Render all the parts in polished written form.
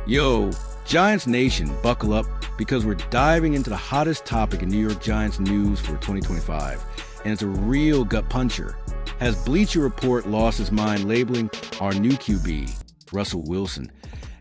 Yo, Giants Nation, buckle up because we're diving into the hottest topic in New York Giants news for 2025, and it's a real gut puncher. Has Bleacher Report lost his mind labeling our new QB, Russell Wilson,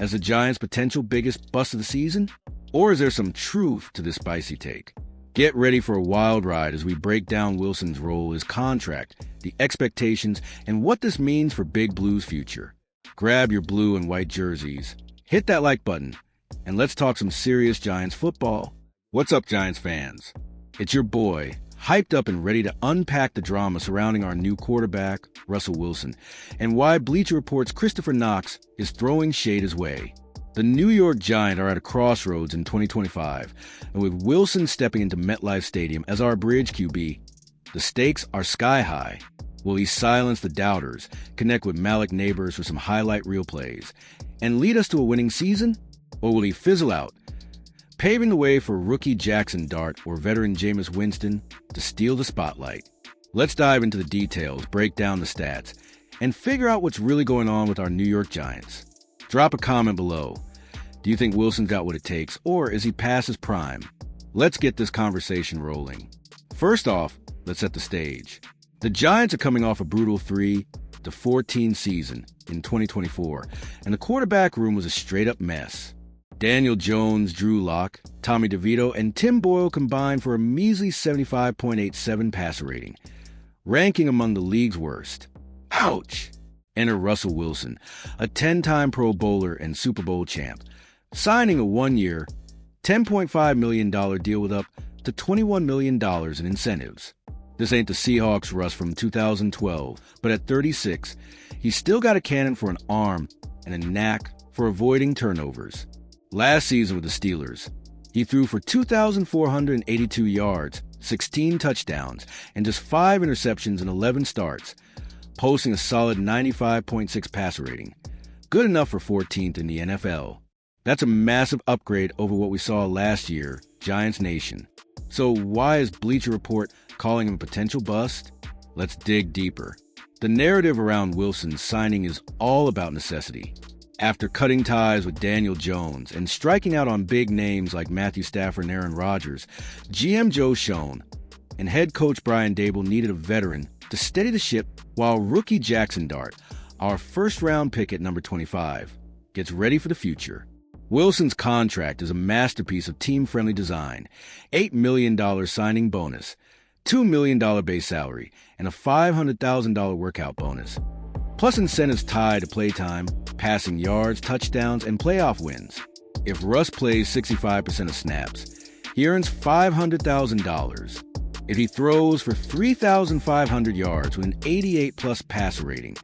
as the Giants' potential biggest bust of the season? Or is there some truth to this spicy take? Get ready for a wild ride as we break down Wilson's role, his contract, the expectations, and what this means for Big Blue's future. Grab your blue and white jerseys, hit that like button, and let's talk some serious Giants football. What's up, Giants fans? It's your boy, hyped up and ready to unpack the drama surrounding our new quarterback, Russell Wilson, and why Bleacher Report's Christopher Knox is throwing shade his way. The New York Giants are at a crossroads in 2025, and with Wilson stepping into MetLife Stadium as our bridge QB, the stakes are sky high. Will he silence the doubters, connect with Malik Neighbors for some highlight reel plays, and lead us to a winning season? Or will he fizzle out, paving the way for rookie Jackson Dart or veteran Jameis Winston to steal the spotlight? Let's dive into the details, break down the stats, and figure out what's really going on with our New York Giants. Drop a comment below. Do you think Wilson's got what it takes, or is he past his prime? Let's get this conversation rolling. First off, let's set the stage. The Giants are coming off a brutal 3-14 season in 2024, and the quarterback room was a straight-up mess. Daniel Jones, Drew Lock, Tommy DeVito, and Tim Boyle combined for a measly 75.87 passer rating, ranking among the league's worst. Ouch! Enter Russell Wilson, a 10-time Pro Bowler and Super Bowl champ, signing a one-year, $10.5 million deal with up to $21 million in incentives. This ain't the Seahawks Russ from 2012, but at 36, he's still got a cannon for an arm and a knack for avoiding turnovers. Last season with the Steelers, he threw for 2,482 yards, 16 touchdowns, and just 5 interceptions in 11 starts, posting a solid 95.6 passer rating. Good enough for 14th in the NFL. That's a massive upgrade over what we saw last year, Giants Nation. So why is Bleacher Report calling him a potential bust? Let's dig deeper. The narrative around Wilson's signing is all about necessity. After cutting ties with Daniel Jones and striking out on big names like Matthew Stafford and Aaron Rodgers, GM Joe Schoen and head coach Brian Daboll needed a veteran to steady the ship while rookie Jackson Dart, our first-round pick at number 25, gets ready for the future. Wilson's contract is a masterpiece of team-friendly design, $8 million signing bonus, $2 million base salary, and a $500,000 workout bonus, plus incentives tied to playtime, passing yards, touchdowns, and playoff wins. If Russ plays 65% of snaps, he earns $500,000. If he throws for 3,500 yards with an 88-plus passer rating,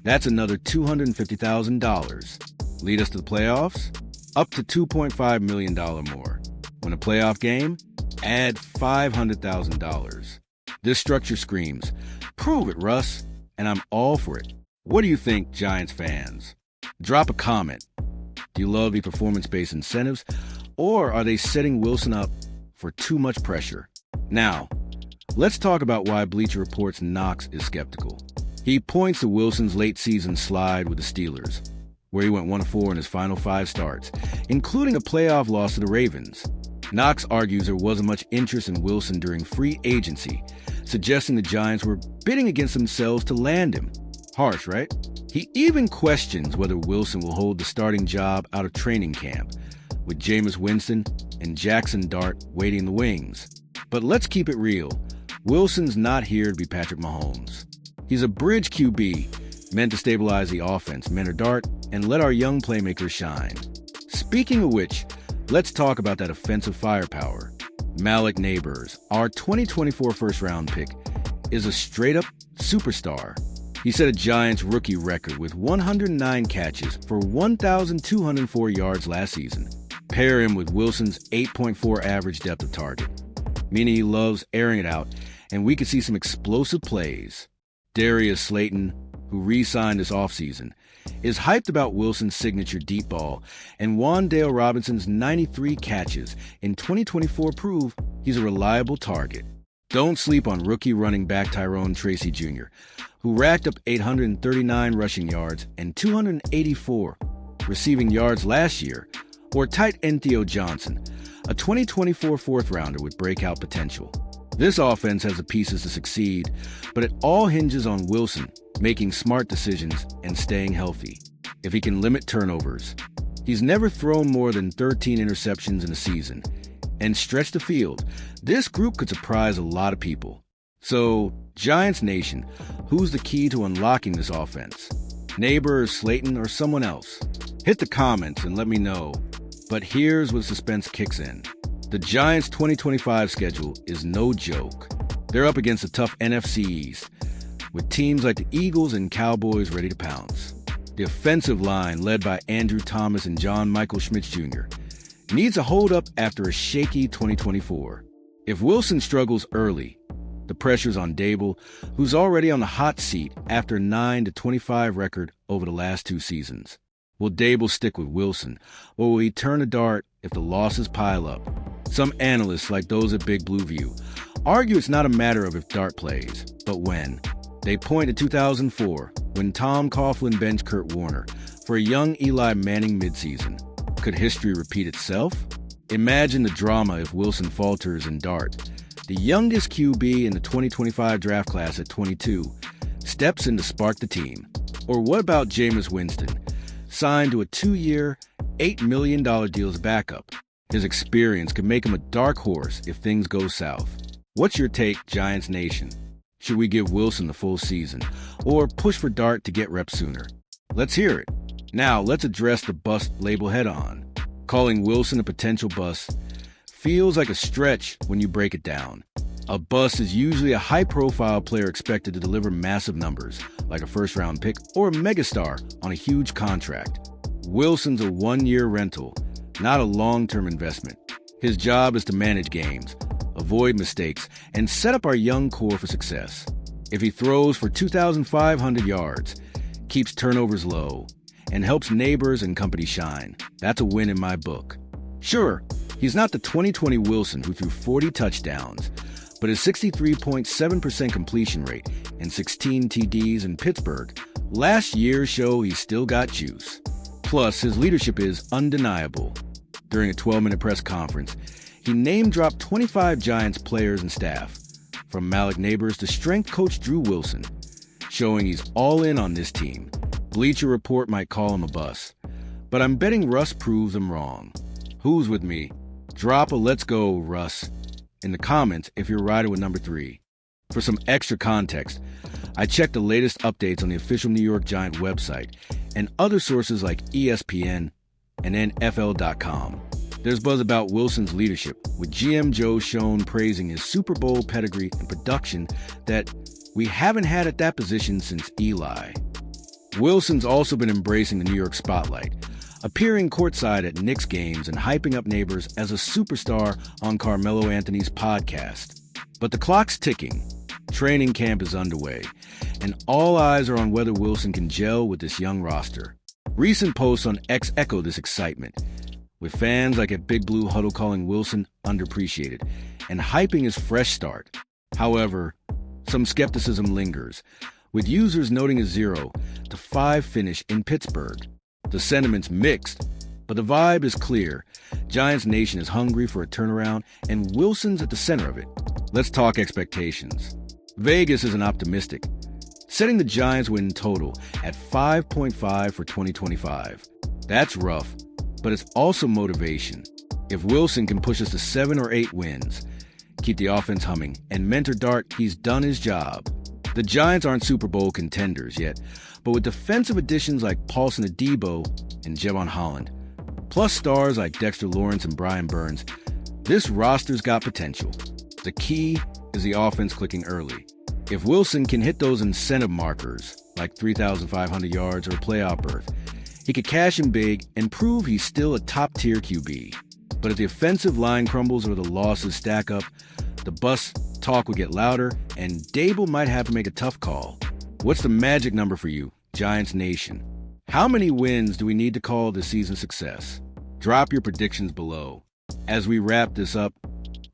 that's another $250,000. Lead us to the playoffs? Up to $2.5 million more. Win a playoff game? Add $500,000. This structure screams, prove it, Russ, and I'm all for it. What do you think, Giants fans? Drop a comment. Do you love the performance-based incentives, or are they setting Wilson up for too much pressure? Now, let's talk about why Bleacher Report's Knox is skeptical. He points to Wilson's late-season slide with the Steelers, where he went 1-4 in his final 5 starts, including a playoff loss to the Ravens. Knox argues there wasn't much interest in Wilson during free agency, suggesting the Giants were bidding against themselves to land him. Harsh, right? He even questions whether Wilson will hold the starting job out of training camp, with Jameis Winston and Jackson Dart waiting in the wings. But let's keep it real. Wilson's not here to be Patrick Mahomes. He's a bridge QB, meant to stabilize the offense, mentor Dart, and let our young playmakers shine. Speaking of which, let's talk about that offensive firepower. Malik Neighbors, our 2024 first-round pick, is a straight-up superstar. He set a Giants rookie record with 109 catches for 1,204 yards last season. Pair him with Wilson's 8.4 average depth of target, meaning he loves airing it out, and we could see some explosive plays. Darius Slayton, who re-signed this offseason, is hyped about Wilson's signature deep ball, and Wan'Dale Robinson's 93 catches in 2024 prove he's a reliable target. Don't sleep on rookie running back Tyrone Tracy Jr., who racked up 839 rushing yards and 284 receiving yards last year, or tight end Theo Johnson, a 2024 fourth-rounder with breakout potential. This offense has the pieces to succeed, but it all hinges on Wilson making smart decisions and staying healthy. If he can limit turnovers, he's never thrown more than 13 interceptions in a season, and stretch the field, this group could surprise a lot of people. So, Giants Nation, who's the key to unlocking this offense? Neighbor, Slayton, or someone else? Hit the comments and let me know. But here's where suspense kicks in. The Giants' 2025 schedule is no joke. They're up against a tough NFC East, with teams like the Eagles and Cowboys ready to pounce. The offensive line, led by Andrew Thomas and John Michael Schmitz Jr., needs a hold-up after a shaky 2024. If Wilson struggles early, the pressure's on Dable, who's already on the hot seat after a 9-25 record over the last 2 seasons. Will Dable stick with Wilson, or will he turn a dart if the losses pile up? Some analysts, like those at Big Blue View, argue it's not a matter of if Dart plays, but when. They point to 2004, when Tom Coughlin benched Kurt Warner for a young Eli Manning midseason. Could history repeat itself? Imagine the drama if Wilson falters and Dart, the youngest QB in the 2025 draft class at 22, steps in to spark the team. Or what about Jameis Winston, signed to a 2-year, $8 million deal as backup? His experience could make him a dark horse if things go south. What's your take, Giants Nation? Should we give Wilson the full season, or push for Dart to get reps sooner? Let's hear it. Now, let's address the bust label head-on. Calling Wilson a potential bust feels like a stretch when you break it down. A bust is usually a high-profile player expected to deliver massive numbers, like a first-round pick or a megastar on a huge contract. Wilson's a 1-year rental, not a long-term investment. His job is to manage games, avoid mistakes, and set up our young core for success. If he throws for 2,500 yards, keeps turnovers low, and helps neighbors and company shine, that's a win in my book. Sure, he's not the 2020 Wilson who threw 40 touchdowns, but his 63.7% completion rate and 16 TDs in Pittsburgh last year show he's still got juice. Plus, his leadership is undeniable. During a 12-minute press conference, he name-dropped 25 Giants players and staff, from Malik Neighbors to strength coach Drew Wilson, showing he's all in on this team. Bleacher Report might call him a bust, but I'm betting Russ proves him wrong. Who's with me? Drop a "Let's go, Russ" in the comments if you're riding with number 3. For some extra context, I checked the latest updates on the official New York Giant website and other sources like ESPN and NFL.com. There's buzz about Wilson's leadership, with GM Joe Schoen praising his Super Bowl pedigree and production that we haven't had at that position since Eli. Wilson's also been embracing the New York spotlight, appearing courtside at Knicks games and hyping up neighbors as a superstar on Carmelo Anthony's podcast. But the clock's ticking. Training camp is underway, and all eyes are on whether Wilson can gel with this young roster. Recent posts on X echo this excitement, with fans like at Big Blue Huddle calling Wilson underappreciated and hyping his fresh start. However, some skepticism lingers, with users noting a 0-5 finish in Pittsburgh. The sentiment's mixed, but the vibe is clear. Giants Nation is hungry for a turnaround, and Wilson's at the center of it. Let's talk expectations. Vegas isn't optimistic, setting the Giants win total at 5.5 for 2025. That's rough, but it's also motivation. If Wilson can push us to 7 or 8 wins, keep the offense humming, and mentor Dart, he's done his job. The Giants aren't Super Bowl contenders yet, but with defensive additions like Paulson Adebo and Jevon Holland, plus stars like Dexter Lawrence and Brian Burns, this roster's got potential. The key is the offense clicking early. If Wilson can hit those incentive markers, like 3,500 yards or a playoff berth, he could cash in big and prove he's still a top-tier QB. But if the offensive line crumbles or the losses stack up, the bust talk will get louder, and Dable might have to make a tough call. What's the magic number for you, Giants Nation? How many wins do we need to call this season success? Drop your predictions below. As we wrap this up,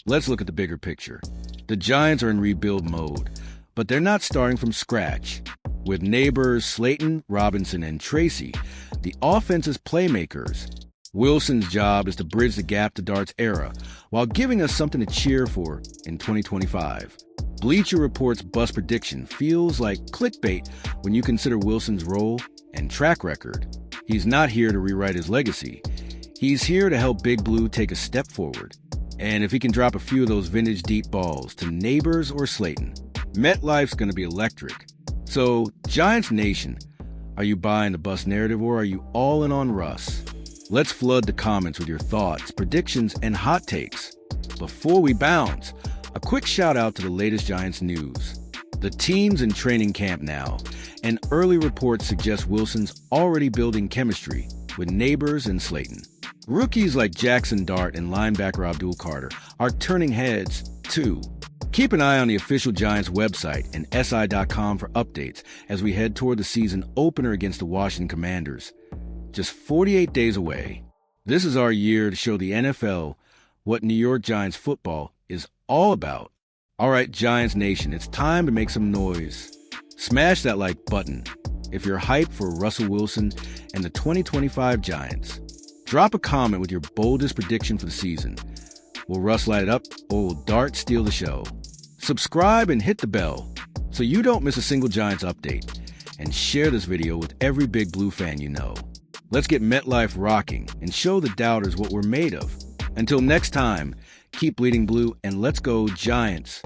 let's look at the bigger picture. The Giants are in rebuild mode, but they're not starting from scratch. With Neighbors, Slayton, Robinson, and Tracy, the offense's playmakers, Wilson's job is to bridge the gap to Dart's era while giving us something to cheer for in 2025. Bleacher Report's bust prediction feels like clickbait when you consider Wilson's role and track record. He's not here to rewrite his legacy. He's here to help Big Blue take a step forward. And if he can drop a few of those vintage deep balls to Neighbors or Slayton, MetLife's going to be electric. So, Giants Nation, are you buying the bust narrative or are you all in on Russ? Let's flood the comments with your thoughts, predictions, and hot takes. Before we bounce, a quick shout out to the latest Giants news. The team's in training camp now, and early reports suggest Wilson's already building chemistry with Neighbors and Slayton. Rookies like Jackson Dart and linebacker Abdul Carter are turning heads, too. Keep an eye on the official Giants website and SI.com for updates as we head toward the season opener against the Washington Commanders. Just 48 days away. This is our year to show the NFL what New York Giants football is all about. All right, Giants Nation, it's time to make some noise. Smash that like button if you're hyped for Russell Wilson and the 2025 Giants. Drop a comment with your boldest prediction for the season. Will Russ light it up or will Dart steal the show? Subscribe and hit the bell so you don't miss a single Giants update. And share this video with every Big Blue fan you know. Let's get MetLife rocking and show the doubters what we're made of. Until next time, keep bleeding blue and let's go Giants.